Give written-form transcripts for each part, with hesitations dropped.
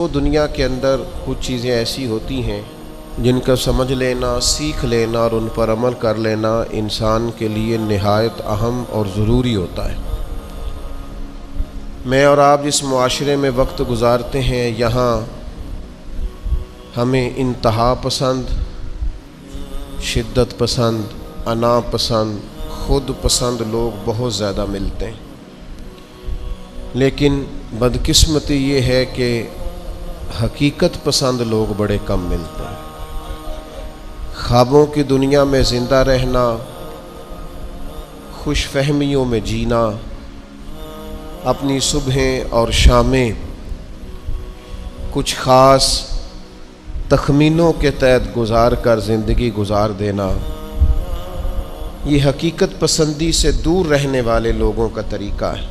تو دنیا کے اندر کچھ چیزیں ایسی ہوتی ہیں جن کا سمجھ لینا، سیکھ لینا اور ان پر عمل کر لینا انسان کے لیے نہایت اہم اور ضروری ہوتا ہے۔ میں اور آپ جس معاشرے میں وقت گزارتے ہیں، یہاں ہمیں انتہا پسند، شدت پسند، انا پسند، خود پسند لوگ بہت زیادہ ملتے ہیں، لیکن بدقسمتی یہ ہے کہ حقیقت پسند لوگ بڑے کم ملتے ہیں۔ خوابوں کی دنیا میں زندہ رہنا، خوش فہمیوں میں جینا، اپنی صبحیں اور شامیں کچھ خاص تخمینوں کے تحت گزار کر زندگی گزار دینا، یہ حقیقت پسندی سے دور رہنے والے لوگوں کا طریقہ ہے۔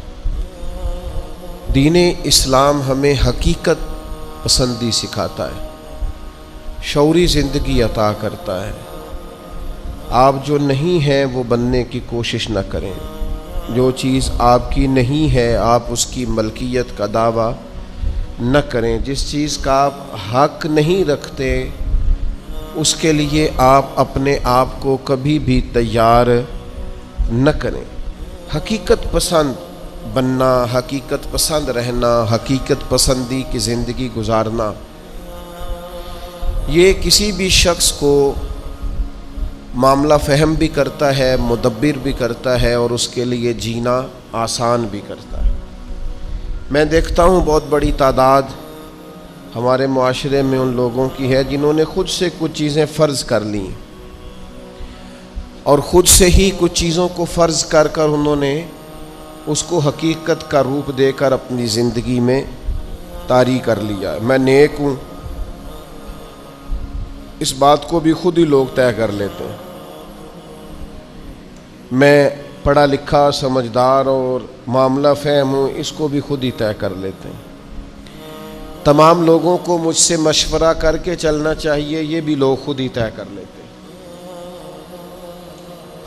دین اسلام ہمیں حقیقت پسندی سکھاتا ہے، شعوری زندگی عطا کرتا ہے۔ آپ جو نہیں ہیں وہ بننے کی کوشش نہ کریں، جو چیز آپ کی نہیں ہے آپ اس کی ملکیت کا دعویٰ نہ کریں، جس چیز کا آپ حق نہیں رکھتے اس کے لیے آپ اپنے آپ کو کبھی بھی تیار نہ کریں۔ حقیقت پسند بننا، حقیقت پسند رہنا، حقیقت پسندی کی زندگی گزارنا، یہ کسی بھی شخص کو معاملہ فہم بھی کرتا ہے، مدبر بھی کرتا ہے اور اس کے لیے جینا آسان بھی کرتا ہے۔ میں دیکھتا ہوں بہت بڑی تعداد ہمارے معاشرے میں ان لوگوں کی ہے جنہوں نے خود سے کچھ چیزیں فرض کر لیں اور خود سے ہی کچھ چیزوں کو فرض کر کر انہوں نے اس کو حقیقت کا روپ دے کر اپنی زندگی میں طاری کر لیا۔ میں نیک ہوں، اس بات کو بھی خود ہی لوگ طے کر لیتے ہیں۔ میں پڑھا لکھا، سمجھدار اور معاملہ فہم ہوں، اس کو بھی خود ہی طے کر لیتے ہیں۔ تمام لوگوں کو مجھ سے مشورہ کر کے چلنا چاہیے، یہ بھی لوگ خود ہی طے کر لیتے ہیں۔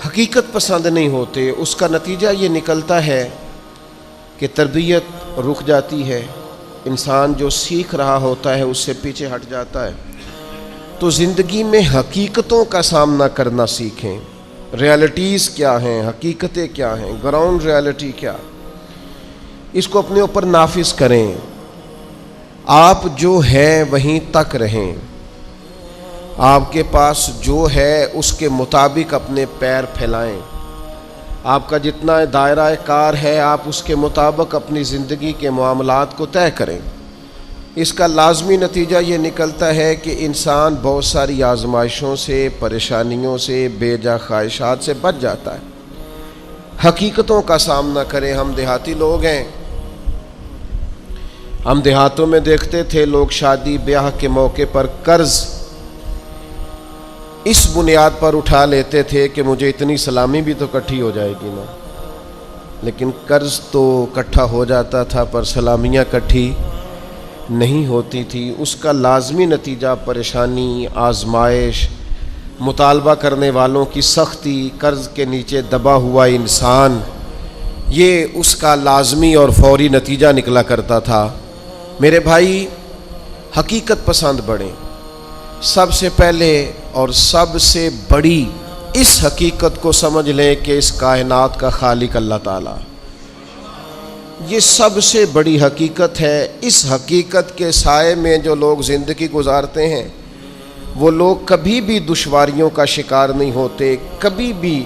حقیقت پسند نہیں ہوتے، اس کا نتیجہ یہ نکلتا ہے کہ تربیت رک جاتی ہے، انسان جو سیکھ رہا ہوتا ہے اس سے پیچھے ہٹ جاتا ہے۔ تو زندگی میں حقیقتوں کا سامنا کرنا سیکھیں، ریالٹیز کیا ہیں، حقیقتیں کیا ہیں، گراؤنڈ ریالٹی کیا، اس کو اپنے اوپر نافذ کریں۔ آپ جو ہیں وہیں تک رہیں، آپ کے پاس جو ہے اس کے مطابق اپنے پیر پھیلائیں۔ آپ کا جتنا دائرہ کار ہے آپ اس کے مطابق اپنی زندگی کے معاملات کو طے کریں۔ اس کا لازمی نتیجہ یہ نکلتا ہے کہ انسان بہت ساری آزمائشوں سے، پریشانیوں سے، بے جا خواہشات سے بچ جاتا ہے۔ حقیقتوں کا سامنا کریں۔ ہم دیہاتی لوگ ہیں، ہم دیہاتوں میں دیکھتے تھے لوگ شادی بیاہ کے موقع پر قرض اس بنیاد پر اٹھا لیتے تھے کہ مجھے اتنی سلامی بھی تو اکٹھی ہو جائے گی نا، لیکن قرض تو اکٹھا ہو جاتا تھا پر سلامیاں اکٹھی نہیں ہوتی تھی۔ اس کا لازمی نتیجہ پریشانی، آزمائش، مطالبہ کرنے والوں کی سختی، قرض کے نیچے دبا ہوا انسان، یہ اس کا لازمی اور فوری نتیجہ نکلا کرتا تھا۔ میرے بھائی، حقیقت پسند بڑھیں۔ سب سے پہلے اور سب سے بڑی اس حقیقت کو سمجھ لیں کہ اس کائنات کا خالق اللہ تعالیٰ، یہ سب سے بڑی حقیقت ہے۔ اس حقیقت کے سائے میں جو لوگ زندگی گزارتے ہیں وہ لوگ کبھی بھی دشواریوں کا شکار نہیں ہوتے، کبھی بھی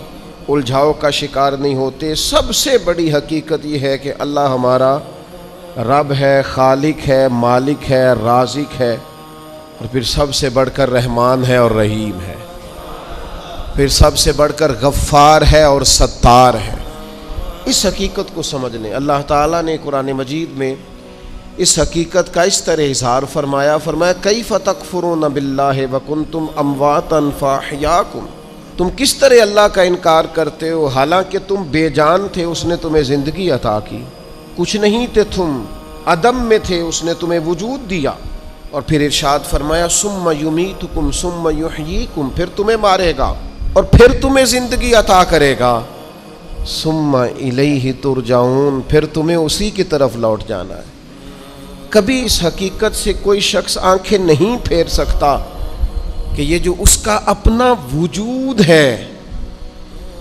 الجھاؤ کا شکار نہیں ہوتے۔ سب سے بڑی حقیقت یہ ہے کہ اللہ ہمارا رب ہے، خالق ہے، مالک ہے، رازق ہے، اور پھر سب سے بڑھ کر رحمان ہے اور رحیم ہے، پھر سب سے بڑھ کر غفار ہے اور ستار ہے۔ اس حقیقت کو سمجھ لیں۔ اللہ تعالیٰ نے قرآن مجید میں اس حقیقت کا اس طرح اظہار فرمایا، کیف تکفرون باللہ وکنتم امواتا فاحیاکم، تم کس طرح اللہ کا انکار کرتے ہو حالانکہ تم بے جان تھے، اس نے تمہیں زندگی عطا کی، کچھ نہیں تھے تم، عدم میں تھے، اس نے تمہیں وجود دیا۔ اور پھر ارشاد فرمایا ثم یمیتکم ثم یحییکم، پھر تمہیں مارے گا اور پھر تمہیں زندگی عطا کرے گا، ثم الیہ ترجعون، پھر تمہیں اسی کی طرف لوٹ جانا ہے۔ کبھی اس حقیقت سے کوئی شخص آنکھیں نہیں پھیر سکتا کہ یہ جو اس کا اپنا وجود ہے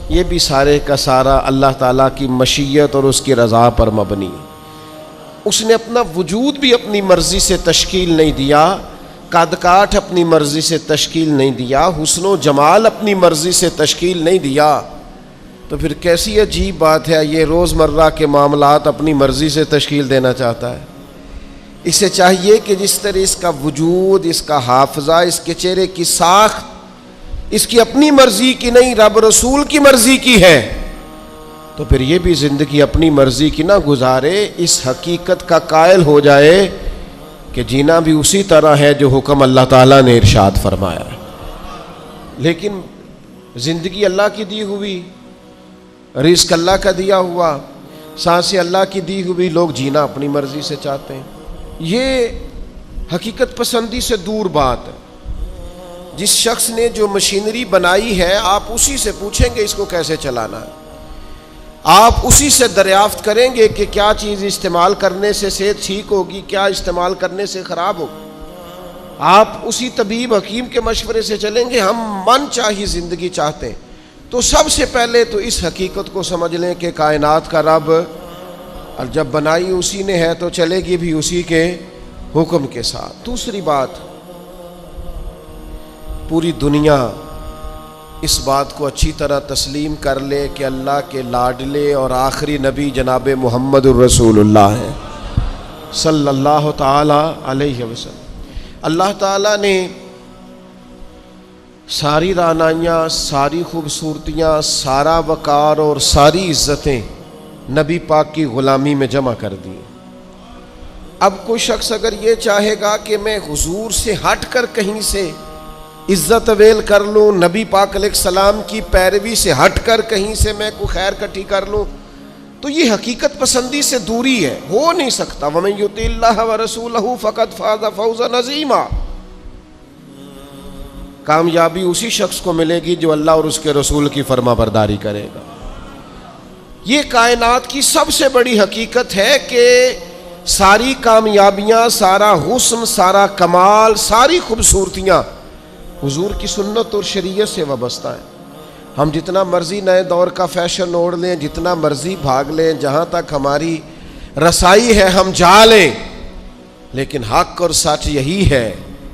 یہ بھی سارے کا سارا اللہ تعالیٰ کی مشیت اور اس کی رضا پر مبنی ہے۔ اس نے اپنا وجود بھی اپنی مرضی سے تشکیل نہیں دیا، قد کاٹ اپنی مرضی سے تشکیل نہیں دیا، حسن و جمال اپنی مرضی سے تشکیل نہیں دیا، تو پھر کیسی عجیب بات ہے یہ روزمرہ کے معاملات اپنی مرضی سے تشکیل دینا چاہتا ہے۔ اسے چاہیے کہ جس طرح اس کا وجود، اس کا حافظہ، اس کے چہرے کی ساخت اس کی اپنی مرضی کی نہیں، رب رسول کی مرضی کی ہے، تو پھر یہ بھی زندگی اپنی مرضی کی نہ گزارے، اس حقیقت کا قائل ہو جائے کہ جینا بھی اسی طرح ہے جو حکم اللہ تعالیٰ نے ارشاد فرمایا ہے۔ لیکن زندگی اللہ کی دی ہوئی، رزق اللہ کا دیا ہوا، سانسیں اللہ کی دی ہوئی، لوگ جینا اپنی مرضی سے چاہتے ہیں۔ یہ حقیقت پسندی سے دور بات ہے۔ جس شخص نے جو مشینری بنائی ہے آپ اسی سے پوچھیں گے اس کو کیسے چلانا ہے، آپ اسی سے دریافت کریں گے کہ کیا چیز استعمال کرنے سے صحت ٹھیک ہوگی، کیا استعمال کرنے سے خراب ہوگی۔ آپ اسی طبیب حکیم کے مشورے سے چلیں گے۔ ہم من چاہی زندگی چاہتے ہیں تو سب سے پہلے تو اس حقیقت کو سمجھ لیں کہ کائنات کا رب، اور جب بنائی اسی نے ہے تو چلے گی بھی اسی کے حکم کے ساتھ۔ دوسری بات، پوری دنیا اس بات کو اچھی طرح تسلیم کر لے کہ اللہ کے لاڈلے اور آخری نبی جناب محمد الرسول اللہ ہے صلی اللہ تعالی علیہ وسلم۔ اللہ تعالیٰ نے ساری رعنائیاں، ساری خوبصورتیاں، سارا وقار اور ساری عزتیں نبی پاک کی غلامی میں جمع کر دی۔ اب کوئی شخص اگر یہ چاہے گا کہ میں حضور سے ہٹ کر کہیں سے عزت اویل کر لوں، نبی پاک علیہ السلام کی پیروی سے ہٹ کر کہیں سے میں کوئی خیر کٹھی کر لوں، تو یہ حقیقت پسندی سے دوری ہے، ہو نہیں سکتا۔ وَمَن يُطِعِ اللَّهَ وَرَسُولَهُ فَقَدْ فَازَ فَوْزًا عَظِيمًا۔ کامیابی اسی شخص کو ملے گی جو اللہ اور اس کے رسول کی فرما برداری کرے گا۔ یہ کائنات کی سب سے بڑی حقیقت ہے کہ ساری کامیابیاں، سارا حسن، سارا کمال، ساری خوبصورتیاں حضور کی سنت اور شریعت سے وابستہ ہیں۔ ہم جتنا مرضی نئے دور کا فیشن اوڑھ لیں، جتنا مرضی بھاگ لیں، جہاں تک ہماری رسائی ہے ہم جا لیں، لیکن حق اور سچ یہی ہے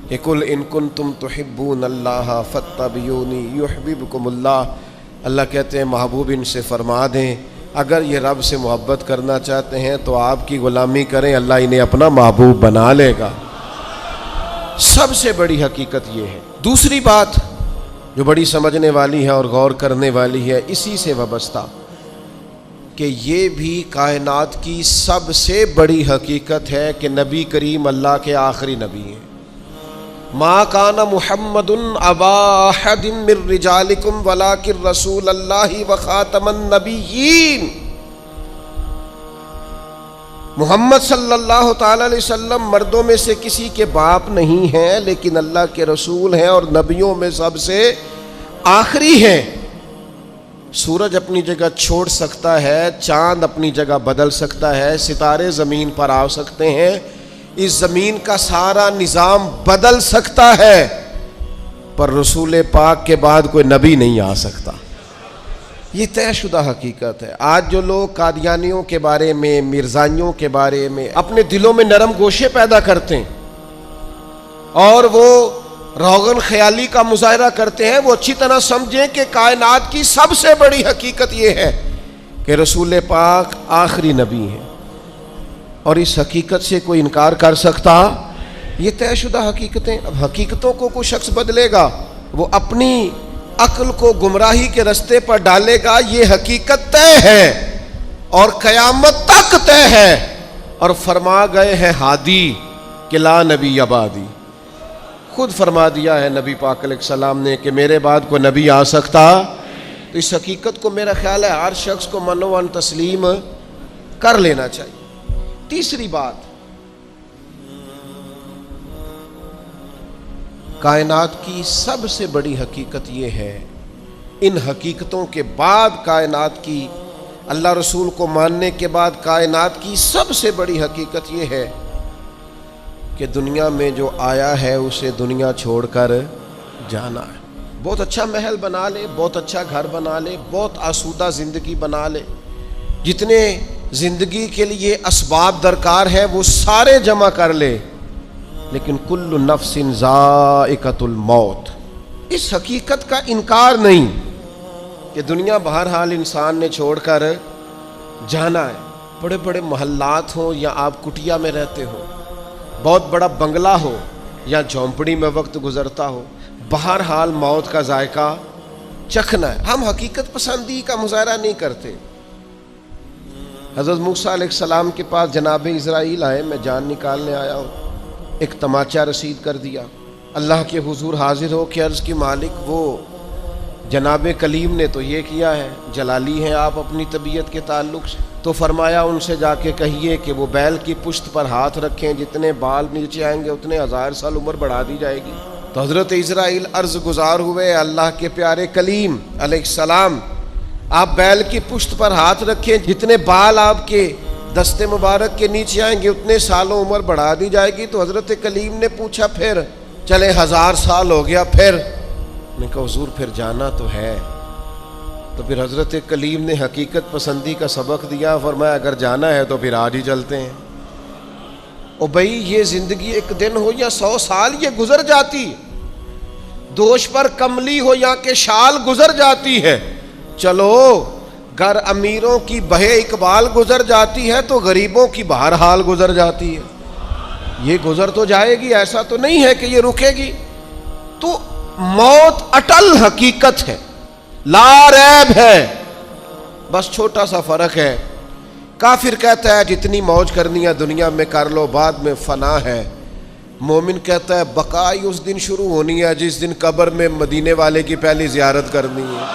کہ قُلْ إِن كُنتُمْ تُحِبُّونَ اللَّهَ فَاتَّبِعُونِي يُحْبِبْكُمُ اللَّهُ۔ اللہ کہتے ہیں محبوب ان سے فرما دیں اگر یہ رب سے محبت کرنا چاہتے ہیں تو آپ کی غلامی کریں، اللہ انہیں اپنا محبوب بنا لے گا۔ سب سے بڑی حقیقت یہ ہے۔ دوسری بات جو بڑی سمجھنے والی ہے اور غور کرنے والی ہے، اسی سے وابستہ، کہ یہ بھی کائنات کی سب سے بڑی حقیقت ہے کہ نبی کریم اللہ کے آخری نبی ہیں۔ ما کان محمد ابا احد من رجالکم ولکن رسول اللہ وخاتم النبیین۔ محمد صلی اللہ تعالی علیہ وسلم مردوں میں سے کسی کے باپ نہیں ہیں، لیکن اللہ کے رسول ہیں اور نبیوں میں سب سے آخری ہیں۔ سورج اپنی جگہ چھوڑ سکتا ہے، چاند اپنی جگہ بدل سکتا ہے، ستارے زمین پر آ سکتے ہیں، اس زمین کا سارا نظام بدل سکتا ہے، پر رسول پاک کے بعد کوئی نبی نہیں آ سکتا۔ یہ طے شدہ حقیقت ہے۔ آج جو لوگ قادیانیوں کے بارے میں، مرزائیوں کے بارے میں اپنے دلوں میں نرم گوشے پیدا کرتے ہیں اور وہ روغن خیالی کا مظاہرہ کرتے ہیں، وہ اچھی طرح سمجھیں کہ کائنات کی سب سے بڑی حقیقت یہ ہے کہ رسول پاک آخری نبی ہیں، اور اس حقیقت سے کوئی انکار کر سکتا؟ یہ طے شدہ حقیقتیں۔ اب حقیقتوں کو کوئی شخص بدلے گا، وہ اپنی عقل کو گمراہی کے رستے پر ڈالے گا۔ یہ حقیقت طے ہے اور قیامت تک طے ہے، اور فرما گئے ہیں ہادی کہ لا نبی بعدی۔ خود فرما دیا ہے نبی پاک علیہ السلام نے کہ میرے بعد کوئی نبی آ سکتا؟ تو اس حقیقت کو میرا خیال ہے ہر شخص کو منوان تسلیم کر لینا چاہیے۔ تیسری بات، کائنات کی سب سے بڑی حقیقت یہ ہے، ان حقیقتوں کے بعد کائنات کی، اللہ رسول کو ماننے کے بعد کائنات کی سب سے بڑی حقیقت یہ ہے کہ دنیا میں جو آیا ہے اسے دنیا چھوڑ کر جانا ہے. بہت اچھا محل بنا لے, بہت اچھا گھر بنا لے, بہت آسودہ زندگی بنا لے, جتنے زندگی کے لیے اسباب درکار ہے وہ سارے جمع کر لے, لیکن کل نفس ذائقۃ الموت, اس حقیقت کا انکار نہیں کہ دنیا بہرحال انسان نے چھوڑ کر جانا ہے. بڑے بڑے محلات ہوں یا آپ کٹیا میں رہتے ہو, بہت بڑا بنگلہ ہو یا جھونپڑی میں وقت گزرتا ہو, بہرحال موت کا ذائقہ چکھنا ہے. ہم حقیقت پسندی کا مظاہرہ نہیں کرتے. حضرت موسیٰ علیہ السلام کے پاس جناب اسرائیل آئے, میں جان نکالنے آیا ہوں, ایک تماچا رسید کر دیا. اللہ کے حضور حاضر ہو کے عرض کی مالک وہ جناب کلیم نے تو یہ کیا ہے, جلالی ہیں آپ اپنی طبیعت کے تعلق سے, تو فرمایا ان سے جا کے کہیے کہ وہ بیل کی پشت پر ہاتھ رکھیں, جتنے بال نیچے آئیں گے اتنے 1000 سال عمر بڑھا دی جائے گی. تو حضرت اسرائیل عرض گزار ہوئے, اللہ کے پیارے کلیم علیہ السلام آپ بیل کی پشت پر ہاتھ رکھیں, جتنے بال آپ کے دستے مبارک کے نیچے آئیں گے اتنے سالوں عمر بڑھا دی جائے گی. تو حضرت کلیم نے پوچھا پھر چلے 1000 سال ہو گیا, پھر نے کہا حضور پھر جانا تو ہے. تو پھر حضرت کلیم نے حقیقت پسندی کا سبق دیا, فرمایا اگر جانا ہے تو پھر آج ہی چلتے ہیں. او بھائی یہ زندگی ایک دن ہو یا 100 سال یہ گزر جاتی, دوش پر کملی ہو یا کہ شال گزر جاتی ہے. چلو گر امیروں کی بہے اقبال گزر جاتی ہے تو غریبوں کی بہرحال گزر جاتی ہے. یہ گزر تو جائے گی, ایسا تو نہیں ہے کہ یہ رکے گی. تو موت اٹل حقیقت ہے, لا ریب ہے, بس چھوٹا سا فرق ہے. کافر کہتا ہے جتنی موج کرنی ہے دنیا میں کر لو, بعد میں فنا ہے. مومن کہتا ہے بقائی اس دن شروع ہونی ہے جس دن قبر میں مدینے والے کی پہلی زیارت کرنی ہے.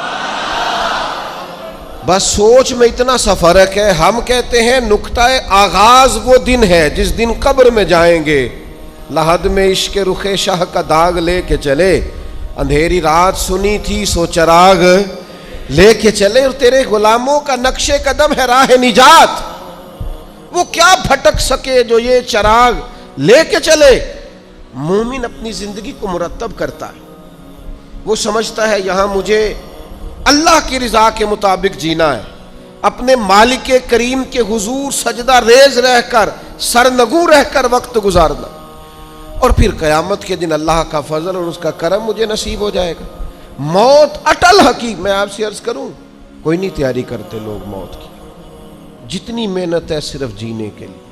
بس سوچ میں اتنا سا فرق ہے. ہم کہتے ہیں نقطہ آغاز وہ دن ہے جس دن قبر میں جائیں گے, لحد میں عشق رخ شاہ کا داغ لے کے چلے, اندھیری رات سنی تھی سو چراغ لے کے چلے, اور تیرے غلاموں کا نقش قدم ہے راہ نجات, وہ کیا بھٹک سکے جو یہ چراغ لے کے چلے. مومن اپنی زندگی کو مرتب کرتا ہے, وہ سمجھتا ہے یہاں مجھے اللہ کی رضا کے مطابق جینا ہے, اپنے مالک کریم کے حضور سجدہ ریز رہ کر سرنگوں رہ کر وقت گزارنا, اور پھر قیامت کے دن اللہ کا فضل اور اس کا کرم مجھے نصیب ہو جائے گا. موت اٹل حقیقت. میں آپ سے عرض کروں, کوئی نہیں تیاری کرتے لوگ موت کی. جتنی محنت ہے صرف جینے کے لیے,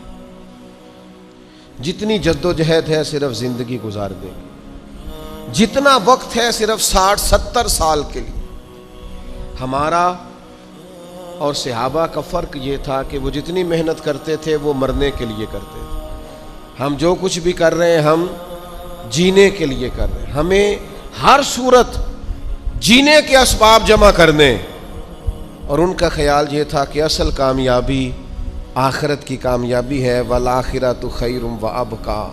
جتنی جد و جہد ہے صرف زندگی گزار دیں گے, جتنا وقت ہے صرف 60-70 سال کے لیے. ہمارا اور صحابہ کا فرق یہ تھا کہ وہ جتنی محنت کرتے تھے وہ مرنے کے لیے کرتے تھے. ہم جو کچھ بھی کر رہے ہیں ہم جینے کے لیے کر رہے ہیں. ہمیں ہر صورت جینے کے اسباب جمع کرنے, اور ان کا خیال یہ تھا کہ اصل کامیابی آخرت کی کامیابی ہے. والآخرۃ خیر وابقیٰ,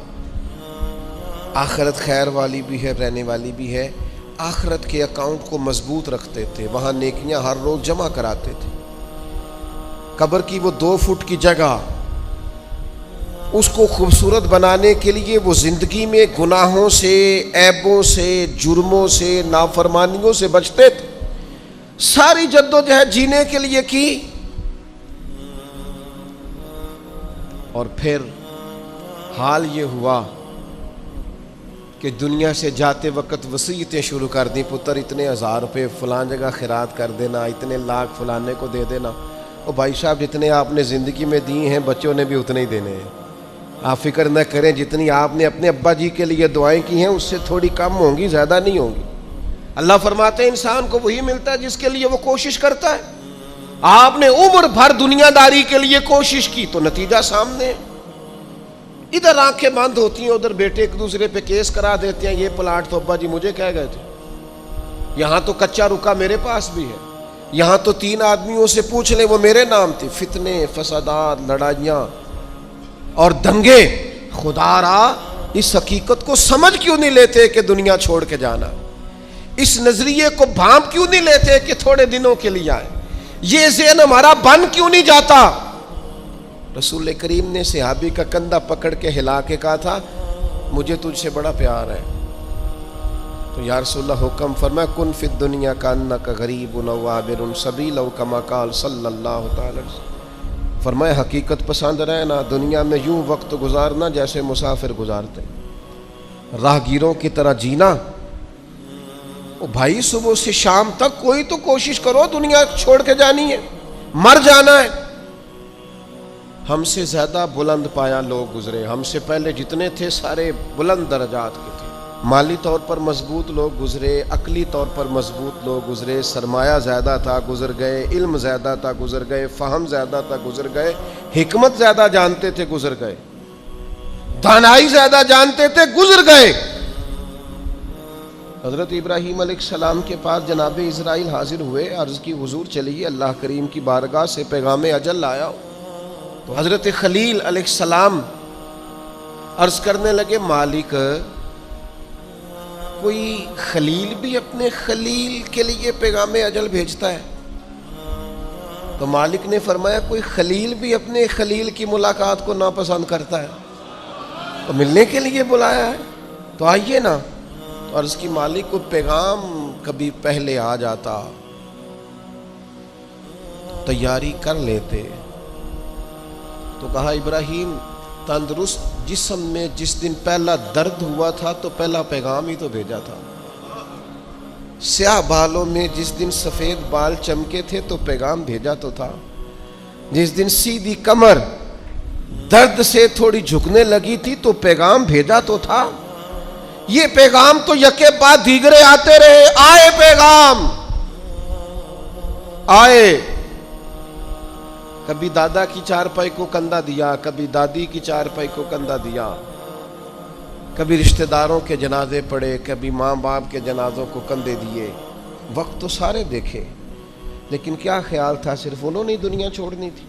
آخرت خیر والی بھی ہے, رہنے والی بھی ہے. آخرت کے اکاؤنٹ کو مضبوط رکھتے تھے, وہاں نیکیاں ہر روز جمع کراتے تھے. قبر کی وہ 2 فٹ کی جگہ, اس کو خوبصورت بنانے کے لیے وہ زندگی میں گناہوں سے, عیبوں سے, جرموں سے, نافرمانیوں سے بچتے تھے. ساری جد و جہد جینے کے لیے کی, اور پھر حال یہ ہوا کہ دنیا سے جاتے وقت وصیتیں شروع کر دیں, پتر اتنے 1000 روپے فلان جگہ خیرات کر دینا, اتنے لاکھ فلانے کو دے دینا. اور بھائی صاحب جتنے آپ نے زندگی میں دیے ہیں بچوں نے بھی اتنے ہی دینے ہیں. آپ فکر نہ کریں, جتنی آپ نے اپنے ابا جی کے لیے دعائیں کی ہیں اس سے تھوڑی کم ہوں گی, زیادہ نہیں ہوں گی. اللہ فرماتے ہیں انسان کو وہی ملتا ہے جس کے لیے وہ کوشش کرتا ہے. آپ نے عمر بھر دنیا داری کے لیے کوشش کی تو نتیجہ سامنے. ادھر آنکھیں بند ہوتی ہیں, ادھر بیٹے ایک دوسرے پہ کیس کرا دیتے ہیں, یہ پلاٹ تو ابا جی مجھے کہہ گئے تھے, یہاں تو کچا رکا میرے پاس بھی ہے, یہاں تو 3 آدمیوں سے پوچھ لیں وہ میرے نام تھی. فتنے, فسادات, لڑائیاں اور دنگے. خدا را اس حقیقت کو سمجھ کیوں نہیں لیتے کہ دنیا چھوڑ کے جانا, اس نظریے کو بھانپ کیوں نہیں لیتے کہ تھوڑے دنوں کے لیے آئے, یہ ذہن ہمارا بن کیوں نہیں جاتا. رسول کریم نے صحابی کا کندھا پکڑ کے ہلا کے کہا تھا مجھے تجھ سے بڑا پیار ہے. تو یا رسول اللہ حکم فرمایا کن فی الدنیا کانک غریب او عابر سبیل او کما قال صلی اللہ تعالی علیہ وسلم. فرمایا حقیقت پسند رہنا، دنیا میں یوں وقت گزارنا جیسے مسافر گزارتے، راہگیروں کی طرح جینا. او بھائی صبح سے شام تک کوئی تو کوشش کرو، دنیا چھوڑ کے جانی ہے، مر جانا ہے. ہم سے زیادہ بلند پایا لوگ گزرے، ہم سے پہلے جتنے تھے سارے بلند درجات کے تھے. مالی طور پر مضبوط لوگ گزرے، عقلی طور پر مضبوط لوگ گزرے، سرمایہ زیادہ تھا گزر گئے، علم زیادہ تھا گزر گئے، فہم زیادہ تھا گزر گئے، حکمت زیادہ جانتے تھے گزر گئے، دانائی زیادہ جانتے تھے گزر گئے. حضرت ابراہیم علیہ السلام کے پاس جناب اسرائیل حاضر ہوئے، عرض کی حضور چلیے اللہ کریم کی بارگاہ سے پیغام اجل لایا ہو. تو حضرت خلیل علیہ السلام عرض کرنے لگے مالک کوئی خلیل بھی اپنے خلیل کے لیے پیغام اجل بھیجتا ہے؟ تو مالک نے فرمایا کوئی خلیل بھی اپنے خلیل کی ملاقات کو ناپسند کرتا ہے؟ تو ملنے کے لیے بلایا ہے تو آئیے نا. تو عرض کی مالک کو پیغام کبھی پہلے آ جاتا تیاری کر لیتے. تو کہا ابراہیم تندرست جسم میں جس دن پہلا درد ہوا تھا تو پہلا پیغام ہی تو بھیجا تھا. سیاہ بالوں میں جس دن سفید بال چمکے تھے تو پیغام بھیجا تو تھا. جس دن سیدھی کمر درد سے تھوڑی جھکنے لگی تھی تو پیغام بھیجا تو تھا. یہ پیغام تو یکے بعد دیگرے آتے رہے. آئے پیغام آئے، کبھی دادا کی چارپائی کو کندھا دیا، کبھی دادی کی چارپائی کو کندھا دیا، کبھی رشتہ داروں کے جنازے پڑے، کبھی ماں باپ کے جنازوں کو کندھے دیے. وقت تو سارے دیکھے، لیکن کیا خیال تھا صرف انہوں نے دنیا چھوڑنی تھی.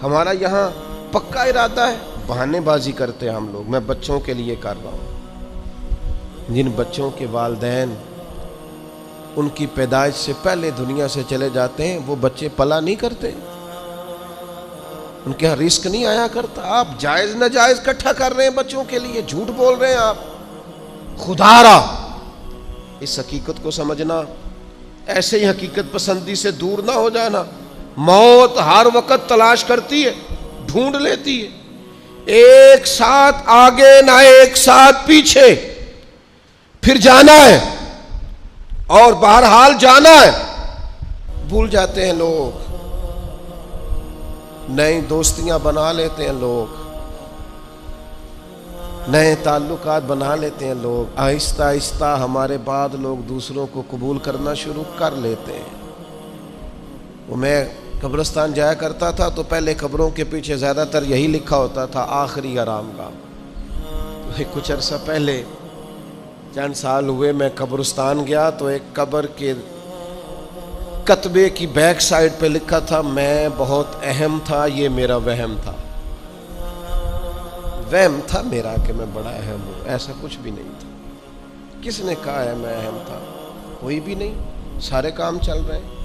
ہمارا یہاں پکا ارادہ ہے، بہانے بازی کرتے ہیں ہم لوگ. میں بچوں کے لیے کر رہا ہوں، جن بچوں کے والدین ان کی پیدائش سے پہلے دنیا سے چلے جاتے ہیں وہ بچے پلا نہیں کرتے، ان کے یہاں رزق نہیں آیا کرتا. آپ جائز ناجائز اکٹھا کر رہے ہیں بچوں کے لیے، جھوٹ بول رہے ہیں آپ. خدا را اس حقیقت کو سمجھنا، ایسے ہی حقیقت پسندی سے دور نہ ہو جانا. موت ہر وقت تلاش کرتی ہے، ڈھونڈ لیتی ہے. ایک ساتھ آگے نہ ایک ساتھ پیچھے، پھر جانا ہے اور بہرحال جانا ہے. بھول جاتے ہیں لوگ، نئی دوستیاں بنا لیتے ہیں لوگ، نئے تعلقات بنا لیتے ہیں لوگ. آہستہ آہستہ ہمارے بعد لوگ دوسروں کو قبول کرنا شروع کر لیتے ہیں. وہ میں قبرستان جایا کرتا تھا تو پہلے قبروں کے پیچھے زیادہ تر یہی لکھا ہوتا تھا آخری آرام گاہ. کچھ عرصہ پہلے چند سال ہوئے میں قبرستان گیا تو ایک قبر کے کتبے کی بیک سائڈ پہ لکھا تھا میں بہت اہم تھا، یہ میرا وہم تھا. وہم تھا میرا کہ میں بڑا اہم ہوں، ایسا کچھ بھی نہیں تھا. کس نے کہا ہے میں اہم تھا؟ کوئی بھی نہیں، سارے کام چل رہے ہیں،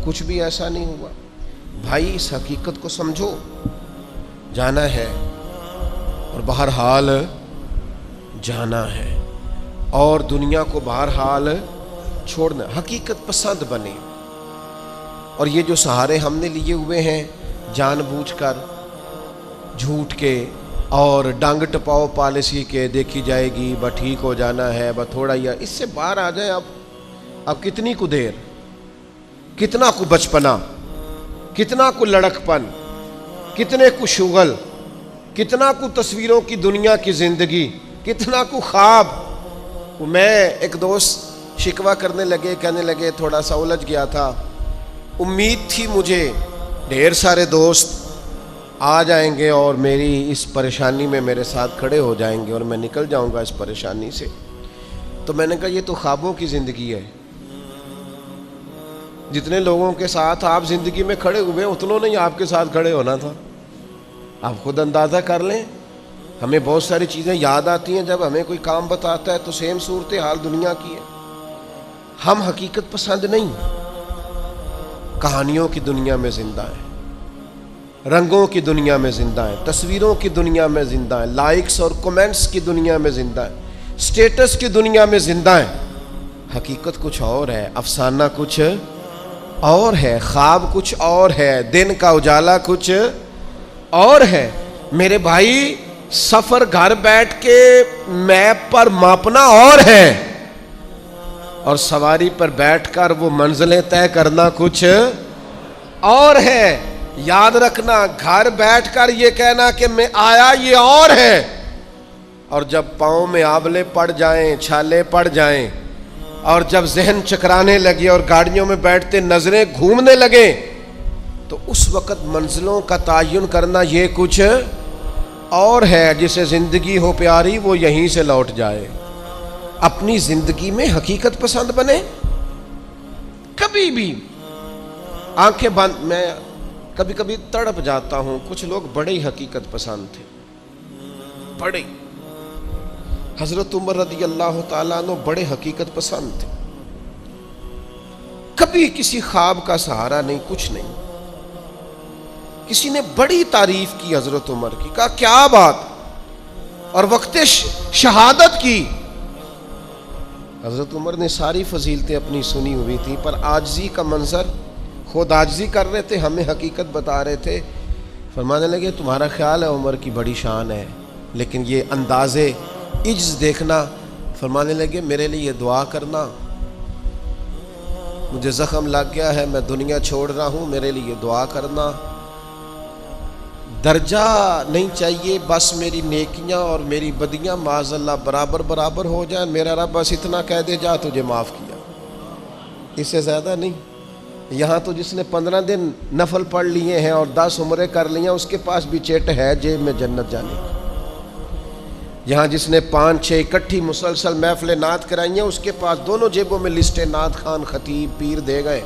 کچھ بھی ایسا نہیں ہوا. بھائی اس حقیقت کو سمجھو، جانا ہے اور بہرحال جانا ہے، اور دنیا کو بہرحال چھوڑنا. حقیقت پسند بنے. اور یہ جو سہارے ہم نے لیے ہوئے ہیں جان بوجھ کر جھوٹ کے اور ڈانگ ٹپاؤ پالیسی کے، دیکھی جائے گی بس ٹھیک ہو جانا ہے بس تھوڑا ہی، اس سے باہر آ جائیں. اب کتنی کو دیر، کتنا کو بچپنا، کتنا کو لڑک پن، کتنے کو شغل، کتنا کو تصویروں کی دنیا کی زندگی، کتنا کو خواب. میں ایک دوست شکوہ کرنے لگے، کہنے لگے تھوڑا سا الجھ گیا تھا، امید تھی مجھے ڈھیر سارے دوست آ جائیں گے اور میری اس پریشانی میں میرے ساتھ کھڑے ہو جائیں گے اور میں نکل جاؤں گا اس پریشانی سے. تو میں نے کہا یہ تو خوابوں کی زندگی ہے. جتنے لوگوں کے ساتھ آپ زندگی میں کھڑے ہوئے اتنوں نے آپ کے ساتھ کھڑے ہونا تھا. آپ خود اندازہ کر لیں. ہمیں بہت ساری چیزیں یاد آتی ہیں جب ہمیں کوئی کام بتاتا ہے تو سیم صورتحال دنیا کی ہے. ہم حقیقت پسند نہیں، کہانیوں کی دنیا میں زندہ ہیں. رنگوں کی دنیا میں زندہ ہیں، تصویروں کی دنیا میں زندہ ہیں، لائکس اور کومنٹس کی دنیا میں زندہ ہیں، سٹیٹس کی دنیا میں زندہ ہیں۔ حقیقت کچھ اور ہے، افسانہ کچھ اور ہے، خواب کچھ اور ہے، دن کا اجالا کچھ اور ہے۔ میرے بھائی، سفر گھر بیٹھ کے میپ پر ماپنا اور ہے، اور سواری پر بیٹھ کر وہ منزلیں طے کرنا کچھ اور ہے۔ یاد رکھنا، گھر بیٹھ کر یہ کہنا کہ میں آیا یہ اور ہے، اور جب پاؤں میں آبلے پڑ جائیں، چھالے پڑ جائیں، اور جب ذہن چکرانے لگے اور گاڑیوں میں بیٹھتے نظریں گھومنے لگیں، تو اس وقت منزلوں کا تعین کرنا یہ کچھ اور ہے۔ جسے زندگی ہو پیاری وہ یہیں سے لوٹ جائے۔ اپنی زندگی میں حقیقت پسند بنے، کبھی بھی آنکھیں بند۔ میں کبھی کبھی تڑپ جاتا ہوں، کچھ لوگ بڑے ہی حقیقت پسند تھے، بڑے۔ حضرت عمر رضی اللہ تعالیٰ عنہ بڑے حقیقت پسند تھے، کبھی کسی خواب کا سہارا نہیں، کچھ نہیں۔ کسی نے بڑی تعریف کی حضرت عمر کی، کہا کیا بات، اور وقت شہادت کی۔ حضرت عمر نے ساری فضیلتیں اپنی سنی ہوئی تھیں، پر عاجزی کا منظر، خود عاجزی کر رہے تھے، ہمیں حقیقت بتا رہے تھے۔ فرمانے لگے تمہارا خیال ہے عمر کی بڑی شان ہے، لیکن یہ انداز عجز دیکھنا۔ فرمانے لگے میرے لیے دعا کرنا، مجھے زخم لگ گیا ہے، میں دنیا چھوڑ رہا ہوں، میرے لیے دعا کرنا۔ درجہ نہیں چاہیے، بس میری نیکیاں اور میری بدیاں معاذ اللہ برابر برابر ہو جائیں، میرا رب بس اتنا کہہ دے جا تجھے معاف کیا، اس سے زیادہ نہیں۔ یہاں تو جس نے 15 دن نفل پڑھ لیے ہیں اور 10 عمرے کر لی ہیں، اس کے پاس بھی چٹ ہے جیب میں جنت جانے کی۔ یہاں جس نے 5-6 اکٹھی مسلسل محفل نعت کرائی ہیں، اس کے پاس دونوں جیبوں میں لسٹیں نعت خان، خطیب، پیر دے گئے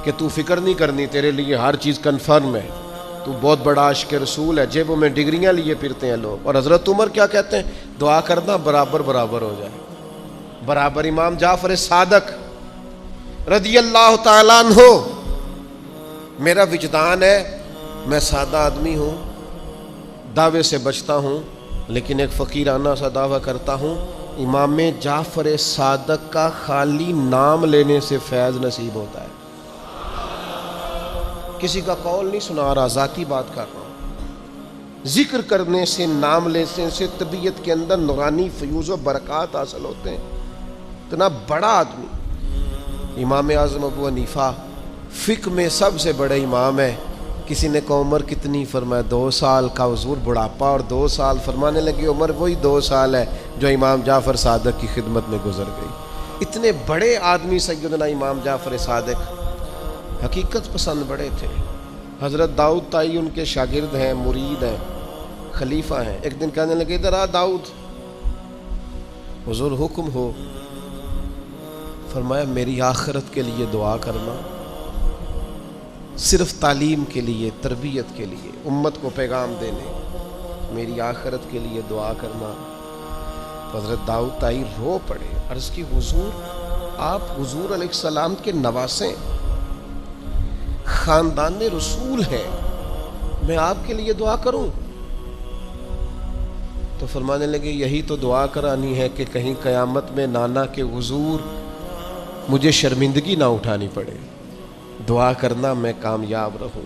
کہ تو فکر نہیں کرنی، تیرے لیے ہر چیز کنفرم ہے، تو بہت بڑا عاشق رسول ہے۔ جیبوں میں ڈگریاں لیے پھرتے ہیں لوگ۔ اور حضرت عمر کیا کہتے ہیں؟ دعا کرنا برابر برابر ہو جائے، برابر۔ امام جعفر صادق رضی اللہ تعالیٰ عنہ، میرا وجدان ہے، میں سادہ آدمی ہوں، دعوے سے بچتا ہوں، لیکن ایک فقیرانہ سا دعویٰ کرتا ہوں، امام جعفر صادق کا خالی نام لینے سے فیض نصیب ہوتا ہے۔ کسی کا قول نہیں سنا رہا، ذاتی بات کر رہا ہوں۔ ذکر کرنے سے، نام لینے سے طبیعت کے اندر نورانی فیوز و برکات حاصل ہوتے ہیں۔ اتنا بڑا آدمی، امام اعظم ابو حنیفہ فقہ میں سب سے بڑے امام ہے۔ کسی نے کہا عمر کتنی؟ فرمایا 2 سال کا حضور بڑھاپا اور 2 سال۔ فرمانے لگے عمر وہی 2 سال ہے جو امام جعفر صادق کی خدمت میں گزر گئی۔ اتنے بڑے آدمی سیدنا امام جعفر صادق حقیقت پسند بڑے تھے۔ حضرت داؤد طائی ان کے شاگرد ہیں، مرید ہیں، خلیفہ ہیں۔ ایک دن کہنے لگے ادھر آ داؤد، حضور حکم ہو۔ فرمایا میری آخرت کے لیے دعا کرنا، صرف تعلیم کے لیے، تربیت کے لیے، امت کو پیغام دینے، میری آخرت کے لیے دعا کرنا۔ حضرت داؤد طائی رو پڑے، عرض کی حضور آپ حضور علیہ السلام کے نواسے، خاندان رسول ہیں، میں آپ کے لیے دعا کروں؟ تو فرمانے لگے یہی تو دعا کرانی ہے کہ کہیں قیامت میں نانا کے حضور مجھے شرمندگی نہ اٹھانی پڑے، دعا کرنا میں کامیاب رہوں۔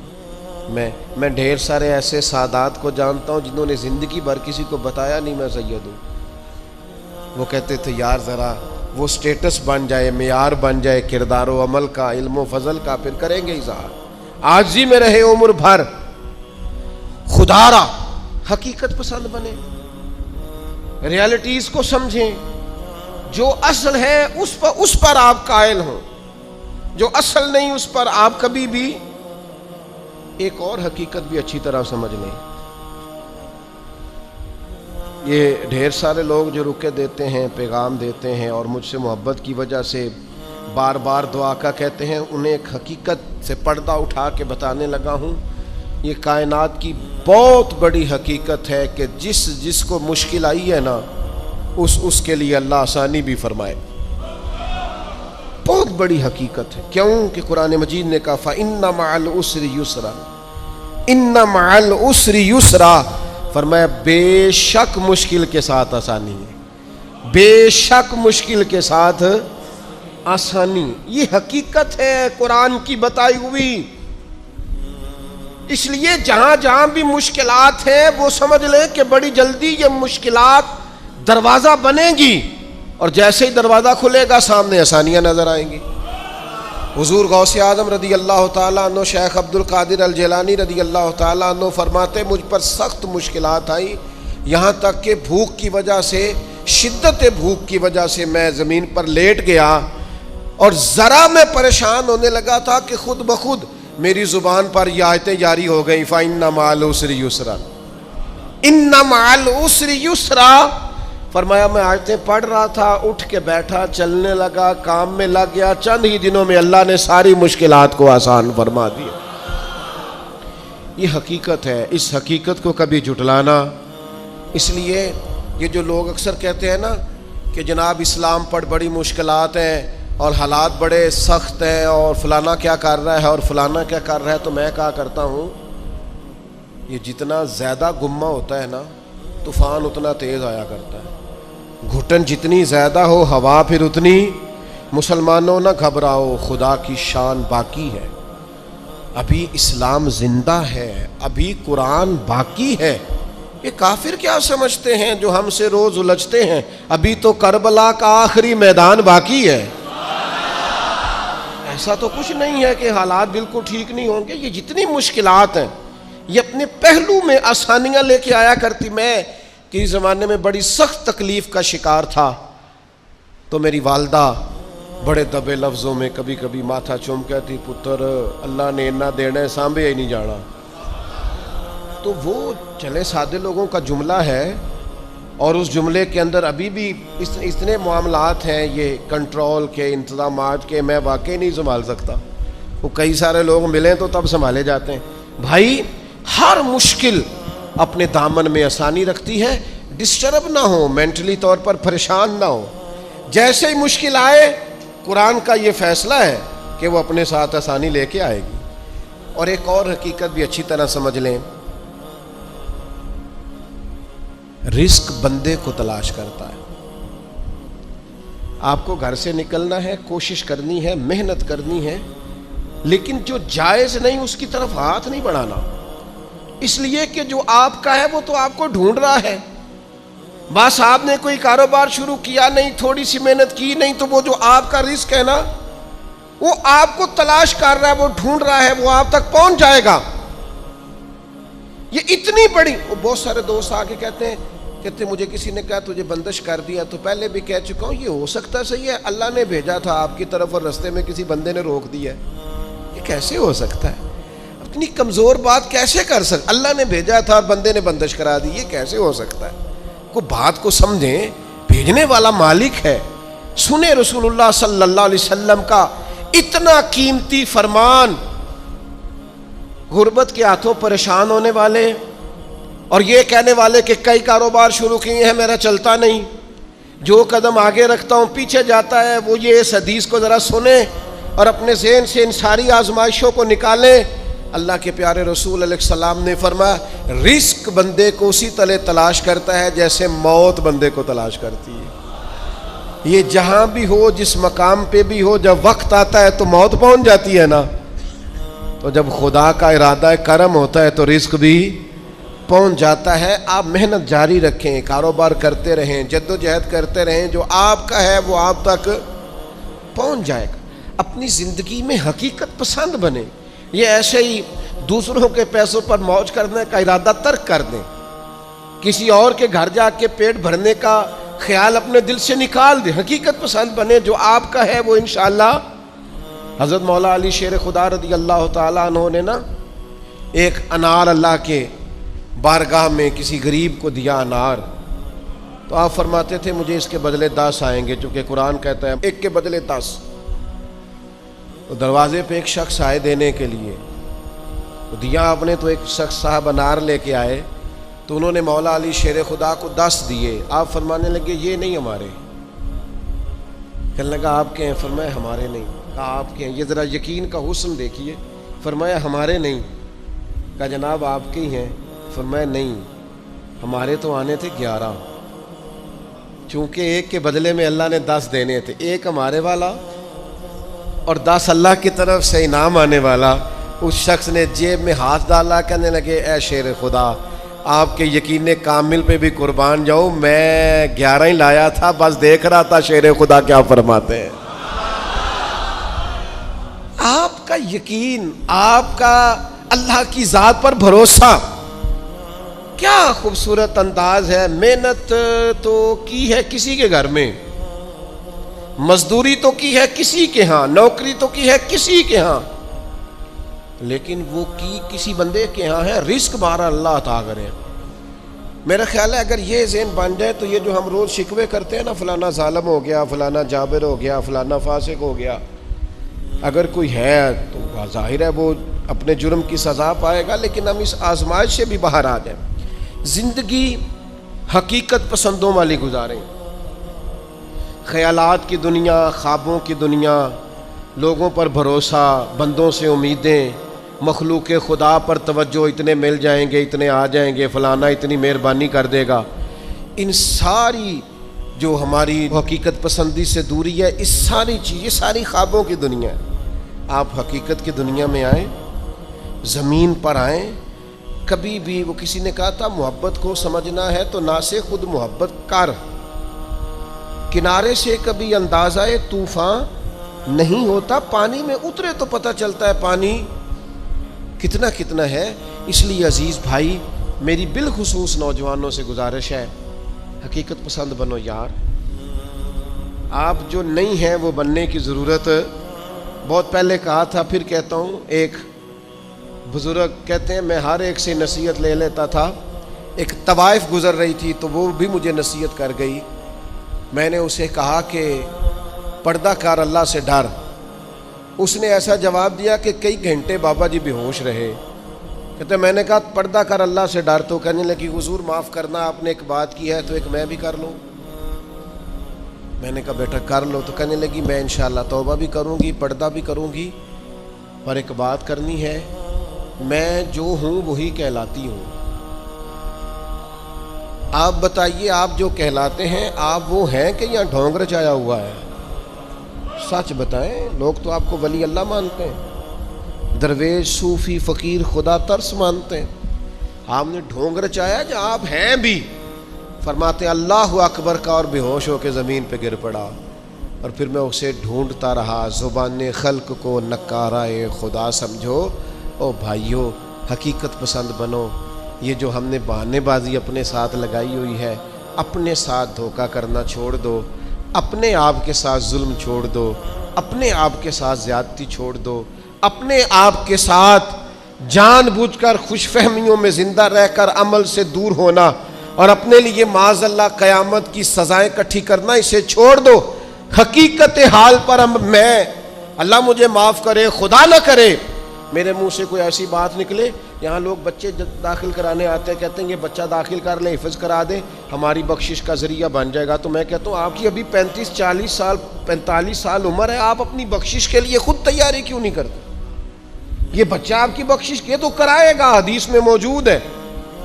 میں ڈھیر سارے ایسے سادات کو جانتا ہوں جنہوں نے زندگی بھر کسی کو بتایا نہیں میں سید ہوں۔ وہ کہتے تھے یار ذرا وہ سٹیٹس بن جائے، معیار بن جائے کردار و عمل کا، علم و فضل کا، پھر کریں گے اظہار۔ عاجزی میں رہے عمر بھر، خدا را حقیقت پسند بنے، ریالٹیز کو سمجھیں، جو اصل ہے اس پر آپ قائل ہوں، جو اصل نہیں اس پر آپ کبھی بھی ایک اور حقیقت بھی اچھی طرح سمجھ لیں۔ یہ ڈھیر سارے لوگ جو رکے دیتے ہیں، پیغام دیتے ہیں اور مجھ سے محبت کی وجہ سے بار بار دعا کا کہتے ہیں، انہیں ایک حقیقت سے پردہ اٹھا کے بتانے لگا ہوں۔ یہ کائنات کی بہت بڑی حقیقت ہے کہ جس کو مشکل آئی ہے نا، اس کے لیے اللہ آسانی بھی فرمائے۔ بہت بڑی حقیقت ہے، کیوں کہ قرآن مجید نے کہا فَإِنَّ مَعَ الْعُسْرِ يُسْرًا، ان مع العسر یسرا، فرمایا بے شک مشکل کے ساتھ آسانی ہے، بے شک مشکل کے ساتھ آسانی. یہ حقیقت ہے قرآن کی بتائی ہوئی. اس لیے جہاں جہاں بھی مشکلات ہیں وہ سمجھ لیں کہ بڑی جلدی یہ مشکلات دروازہ بنے گی، اور جیسے ہی دروازہ کھلے گا سامنے آسانیاں نظر آئیں گی. حضور غوث اعظم رضی اللہ تعالیٰ عنہ، شیخ عبد القادر الجیلانی رضی اللہ تعالیٰ عنہ فرماتے مجھ پر سخت مشکلات آئیں، یہاں تک کہ بھوک کی وجہ سے، شدت بھوک کی وجہ سے میں زمین پر لیٹ گیا، اور ذرا میں پریشان ہونے لگا تھا کہ خود بخود میری زبان پر یہ آیتیں جاری ہو گئیں، فَإِنَّ مَعَ الْعُسْرِ يُسْرًا، إِنَّ مَعَ الْعُسْرِ يُسْرًا. فرمایا میں آیتیں پڑھ رہا تھا، اٹھ کے بیٹھا، چلنے لگا، کام میں لگ گیا، چند ہی دنوں میں اللہ نے ساری مشکلات کو آسان فرما دیا. یہ حقیقت ہے، اس حقیقت کو کبھی جھٹلانا. اس لیے یہ جو لوگ اکثر کہتے ہیں نا کہ جناب اسلام پر بڑی مشکلات ہیں اور حالات بڑے سخت ہیں اور فلانا کیا کر رہا ہے اور فلانا کیا کر رہا ہے، تو میں کہا کرتا ہوں یہ جتنا زیادہ گمہ ہوتا ہے نا طوفان اتنا تیز آیا کرتا ہے. گھٹن جتنی زیادہ ہو ہوا پھر اتنی. مسلمانوں نہ گھبراؤ، خدا کی شان باقی ہے، ابھی اسلام زندہ ہے، ابھی قرآن باقی ہے. یہ کافر کیا سمجھتے ہیں جو ہم سے روز الجھتے ہیں، ابھی تو کربلا کا آخری میدان باقی ہے. ایسا تو کچھ نہیں ہے کہ حالات بالکل ٹھیک نہیں ہوں گے. یہ جتنی مشکلات ہیں یہ اپنے پہلو میں آسانیاں لے کے آیا کرتی. میں کسی زمانے میں بڑی سخت تکلیف کا شکار تھا، تو میری والدہ بڑے دبے لفظوں میں کبھی کبھی ماتھا چوم کہتی، پتر اللہ نے اتنا دینا ہے سانبھے ہی نہیں جانا. تو وہ چلے سادے لوگوں کا جملہ ہے، اور اس جملے کے اندر ابھی بھی اتنے معاملات ہیں یہ کنٹرول کے، انتظامات کے، میں واقعی نہیں سنبھال سکتا. وہ کئی سارے لوگ ملیں تو تب سنبھالے جاتے ہیں. بھائی ہر مشکل اپنے دامن میں آسانی رکھتی ہے. ڈسٹرب نہ ہو، مینٹلی طور پر پریشان نہ ہو. جیسے ہی مشکل آئے قرآن کا یہ فیصلہ ہے کہ وہ اپنے ساتھ آسانی لے کے آئے گی. اور ایک اور حقیقت بھی اچھی طرح سمجھ لیں، رزق بندے کو تلاش کرتا ہے. آپ کو گھر سے نکلنا ہے، کوشش کرنی ہے، محنت کرنی ہے، لیکن جو جائز نہیں اس کی طرف ہاتھ نہیں بڑھانا. اس لیے کہ جو آپ کا ہے وہ تو آپ کو ڈھونڈ رہا ہے. بس آپ نے کوئی کاروبار شروع کیا نہیں، تھوڑی سی محنت کی نہیں، تو وہ جو آپ کا رزق ہے نا وہ آپ کو تلاش کر رہا ہے، وہ ڈھونڈ رہا ہے، وہ آپ تک پہنچ جائے گا. یہ اتنی بڑی، بہت سارے دوست آ کے کہتے ہیں مجھے کسی نے کہا تجھے بندش کر دیا. تو پہلے بھی کہہ چکا ہوں یہ ہو سکتا صحیح ہے اللہ نے بھیجا تھا آپ کی طرف اور رستے میں کسی بندے نے روک دیا. یہ کیسے ہو سکتا ہے؟ اتنی کمزور بات کیسے کر سکتا؟ اللہ نے بھیجا تھا اور بندے نے بندش کرا دی، یہ کیسے ہو سکتا ہے؟ کو بات کو سمجھیں، بھیجنے والا مالک ہے. سنیں رسول اللہ صلی اللہ علیہ وسلم کا اتنا قیمتی فرمان. غربت کے ہاتھوں پریشان ہونے والے اور یہ کہنے والے کہ کئی کاروبار شروع کیے ہیں میرا چلتا نہیں، جو قدم آگے رکھتا ہوں پیچھے جاتا ہے، وہ یہ اس حدیث کو ذرا سنیں اور اپنے ذہن سے ان ساری آزمائشوں کو نکالیں. اللہ کے پیارے رسول علیہ السلام نے فرمایا رزق بندے کو اسی طرح تلاش کرتا ہے جیسے موت بندے کو تلاش کرتی ہے. یہ جہاں بھی ہو، جس مقام پہ بھی ہو، جب وقت آتا ہے تو موت پہنچ جاتی ہے نا. تو جب خدا کا ارادہ کرم ہوتا ہے تو رزق بھی پہنچ جاتا ہے. آپ محنت جاری رکھیں، کاروبار کرتے رہیں، جد و جہد کرتے رہیں، جو آپ کا ہے وہ آپ تک پہنچ جائے گا. اپنی زندگی میں حقیقت پسند بنے. یہ ایسے ہی دوسروں کے پیسوں پر موج کرنے کا ارادہ ترک کر دیں. کسی اور کے گھر جا کے پیٹ بھرنے کا خیال اپنے دل سے نکال دیں. حقیقت پسند بنے، جو آپ کا ہے وہ انشاءاللہ. حضرت مولا علی شیر خدا رضی اللہ تعالیٰ عنہ نے نا ایک انار اللہ کے بارگاہ میں کسی غریب کو دیا انار. تو آپ فرماتے تھے مجھے اس کے بدلے 10 آئیں گے، چونکہ قرآن کہتا ہے ایک کے بدلے 10. تو دروازے پہ ایک شخص آئے دینے کے لیے، تو دیا آپ نے. تو ایک شخص صاحب انار لے کے آئے تو انہوں نے مولا علی شیر خدا کو 10 دیے. آپ فرمانے لگے یہ نہیں ہمارے. کہنے لگا آپ کے ہیں؟ فرمایا ہمارے نہیں. کہا آپ کے ہیں؟ یہ ذرا یقین کا حسن دیکھیے. فرمایا ہمارے نہیں. کہا جناب آپ کے ہی ہیں؟ فرمایا نہیں، ہمارے تو آنے تھے 11، چونکہ ایک کے بدلے میں اللہ نے 10 دینے تھے، ایک ہمارے والا اور 10 اللہ کی طرف سے انعام آنے والا۔ اس شخص نے جیب میں ہاتھ ڈالا، کہنے لگے اے شیر خدا، آپ کے یقین کامل پہ بھی قربان جاؤں، میں 11 ہی لایا تھا، بس دیکھ رہا تھا شیر خدا کیا فرماتے ہیں۔ آپ کا یقین، آپ کا اللہ کی ذات پر بھروسہ، کیا خوبصورت انداز ہے۔ محنت تو کی ہے کسی کے گھر میں، مزدوری تو کی ہے کسی کے ہاں، نوکری تو کی ہے کسی کے ہاں، لیکن وہ کی کسی بندے کے ہاں ہے، رزق بارہ اللہ عطا کرے۔ میرا خیال ہے اگر یہ ذہن بن جائے تو یہ جو ہم روز شکوے کرتے ہیں نا، فلانا ظالم ہو گیا، فلانا جابر ہو گیا، فلانا فاسق ہو گیا، اگر کوئی ہے تو ظاہر ہے وہ اپنے جرم کی سزا پائے گا، لیکن ہم اس آزمائش سے بھی باہر آ جائیں، زندگی حقیقت پسندوں والی گزاریں۔ خیالات کی دنیا، خوابوں کی دنیا، لوگوں پر بھروسہ، بندوں سے امیدیں، مخلوق خدا پر توجہ، اتنے مل جائیں گے، اتنے آ جائیں گے، فلانا اتنی مہربانی کر دے گا، ان ساری جو ہماری حقیقت پسندی سے دوری ہے، اس ساری چیز، یہ ساری خوابوں کی دنیا ہے۔ آپ حقیقت کی دنیا میں آئیں، زمین پر آئیں۔ کبھی بھی وہ کسی نے کہا تھا محبت کو سمجھنا ہے تو نہ سے خود محبت کر، کنارے سے کبھی اندازہ طوفان نہیں ہوتا، پانی میں اترے تو پتہ چلتا ہے پانی کتنا کتنا ہے۔ اس لیے عزیز بھائی، میری بالخصوص نوجوانوں سے گزارش ہے، حقیقت پسند بنو یار۔ آپ جو نہیں ہیں وہ بننے کی ضرورت، بہت پہلے کہا تھا پھر کہتا ہوں، ایک بزرگ کہتے ہیں میں ہر ایک سے نصیحت لے لیتا تھا، ایک طوائف گزر رہی تھی تو وہ بھی مجھے نصیحت کر گئی، میں نے اسے کہا کہ پردہ کر، اللہ سے ڈر۔ اس نے ایسا جواب دیا کہ کئی گھنٹے بابا جی بے ہوش رہے۔ کہتے میں نے کہا پردہ کر، اللہ سے ڈر، تو کہنے لگی حضور معاف کرنا، آپ نے ایک بات کی ہے تو ایک میں بھی کر لوں۔ میں نے کہا بیٹا کر لو، تو کہنے لگی میں انشاءاللہ توبہ بھی کروں گی، پردہ بھی کروں گی، پر ایک بات کرنی ہے، میں جو ہوں وہی کہلاتی ہوں۔ آپ بتائیے آپ جو کہلاتے ہیں آپ وہ ہیں کہ یا ڈھونگ رچایا ہوا ہے؟ سچ بتائیں، لوگ تو آپ کو ولی اللہ مانتے ہیں، درویش، صوفی، فقیر، خدا ترس مانتے ہیں، آپ نے ڈھونگ رچایا جو آپ ہیں بھی۔ فرماتے ہیں اللہ اکبر کا اور بے ہوش ہو کے زمین پہ گر پڑا، اور پھر میں اسے ڈھونڈتا رہا، زبان خلق کو نکارائے خدا سمجھو۔ او بھائیو، حقیقت پسند بنو۔ یہ جو ہم نے بہانے بازی اپنے ساتھ لگائی ہوئی ہے، اپنے ساتھ دھوکہ کرنا چھوڑ دو، اپنے آپ کے ساتھ ظلم چھوڑ دو، اپنے آپ کے ساتھ زیادتی چھوڑ دو، اپنے آپ کے ساتھ جان بوجھ کر خوش فہمیوں میں زندہ رہ کر عمل سے دور ہونا اور اپنے لیے معاذ اللہ قیامت کی سزائیں اکٹھی کرنا، اسے چھوڑ دو۔ حقیقت حال پر میں، اللہ مجھے معاف کرے، خدا نہ کرے میرے منہ سے کوئی ایسی بات نکلے، یہاں لوگ بچے داخل کرانے آتے ہیں، کہتے ہیں یہ بچہ داخل کر لیں، حفظ کرا دیں، ہماری بخشش کا ذریعہ بن جائے گا، تو میں کہتا ہوں آپ کی ابھی 35 40 سال 45 سال عمر ہے، آپ اپنی بخشش کے لیے خود تیاری کیوں نہیں کرتے؟ یہ بچہ آپ کی بخشش کے تو کرائے گا، حدیث میں موجود ہے،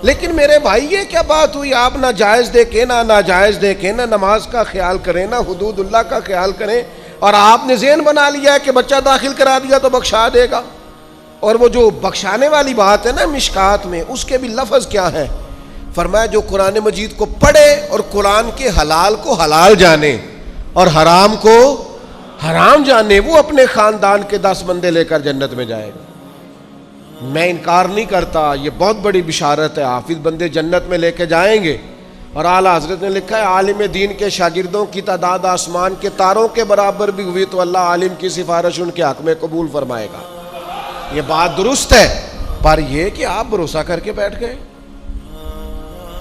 لیکن میرے بھائی یہ کیا بات ہوئی، آپ نہ جائز دیکھیں نہ ناجائز دیکھیں، نہ نماز کا خیال کریں نہ حدود اللہ کا خیال کریں، اور آپ نے ذہن بنا لیا ہے کہ بچہ داخل کرا دیا تو بخشا دے گا۔ اور وہ جو بخشانے والی بات ہے نا مشکات میں، اس کے بھی لفظ کیا ہے؟ فرمایا جو قرآن مجید کو پڑھے اور قرآن کے حلال کو حلال جانے اور حرام کو حرام جانے، وہ اپنے خاندان کے 10 بندے لے کر جنت میں جائے گا۔ میں انکار نہیں کرتا، یہ بہت بڑی بشارت ہے، حافظ بندے جنت میں لے کے جائیں گے، اور اعلیٰ حضرت نے لکھا ہے عالم دین کے شاگردوں کی تعداد آسمان کے تاروں کے برابر بھی ہوئی تو اللہ عالم کی سفارش ان کے حق میں قبول فرمائے گا۔ یہ بات درست ہے، پر یہ کہ آپ بھروسہ کر کے بیٹھ گئے۔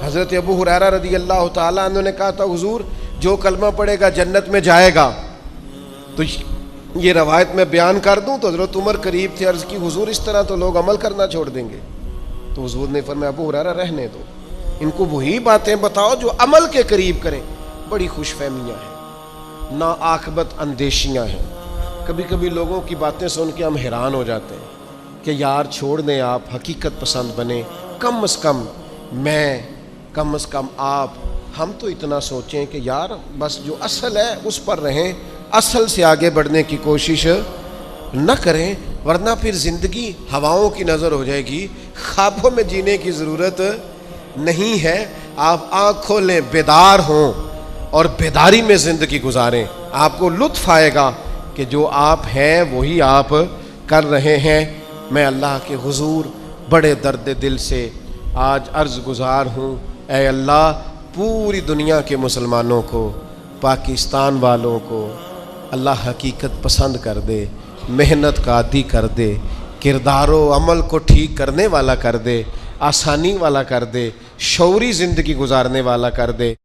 حضرت ابو ہریرہ رضی اللہ تعالیٰ عنہ نے کہا تھا حضور جو کلمہ پڑھے گا جنت میں جائے گا، تو یہ روایت میں بیان کر دوں تو حضرت عمر قریب تھے، عرض کی حضور اس طرح تو لوگ عمل کرنا چھوڑ دیں گے، تو حضور نے فرمایا ابو ہریرہ رہنے دو، ان کو وہی باتیں بتاؤ جو عمل کے قریب کریں۔ بڑی خوش فہمیاں ہیں، نا عاقبت اندیشیاں ہیں، کبھی کبھی لوگوں کی باتیں سن کے ہم حیران ہو جاتے ہیں، کہ یار چھوڑ دیں آپ، حقیقت پسند بنیں، کم از کم میں، کم از کم آپ، ہم تو اتنا سوچیں کہ یار بس جو اصل ہے اس پر رہیں، اصل سے آگے بڑھنے کی کوشش نہ کریں، ورنہ پھر زندگی ہواؤں کی نظر ہو جائے گی، خوابوں میں جینے کی ضرورت نہیں ہے۔ آپ آنکھ کھولیں، بیدار ہوں اور بیداری میں زندگی گزاریں، آپ کو لطف آئے گا کہ جو آپ ہیں وہی آپ کر رہے ہیں۔ میں اللہ کے حضور بڑے درد دل سے آج عرض گزار ہوں، اے اللہ پوری دنیا کے مسلمانوں کو، پاکستان والوں کو اللہ حقیقت پسند کر دے، محنت کا عادی کر دے، کردار و عمل کو ٹھیک کرنے والا کر دے، آسانی والا کر دے، شعوری زندگی گزارنے والا کر دے۔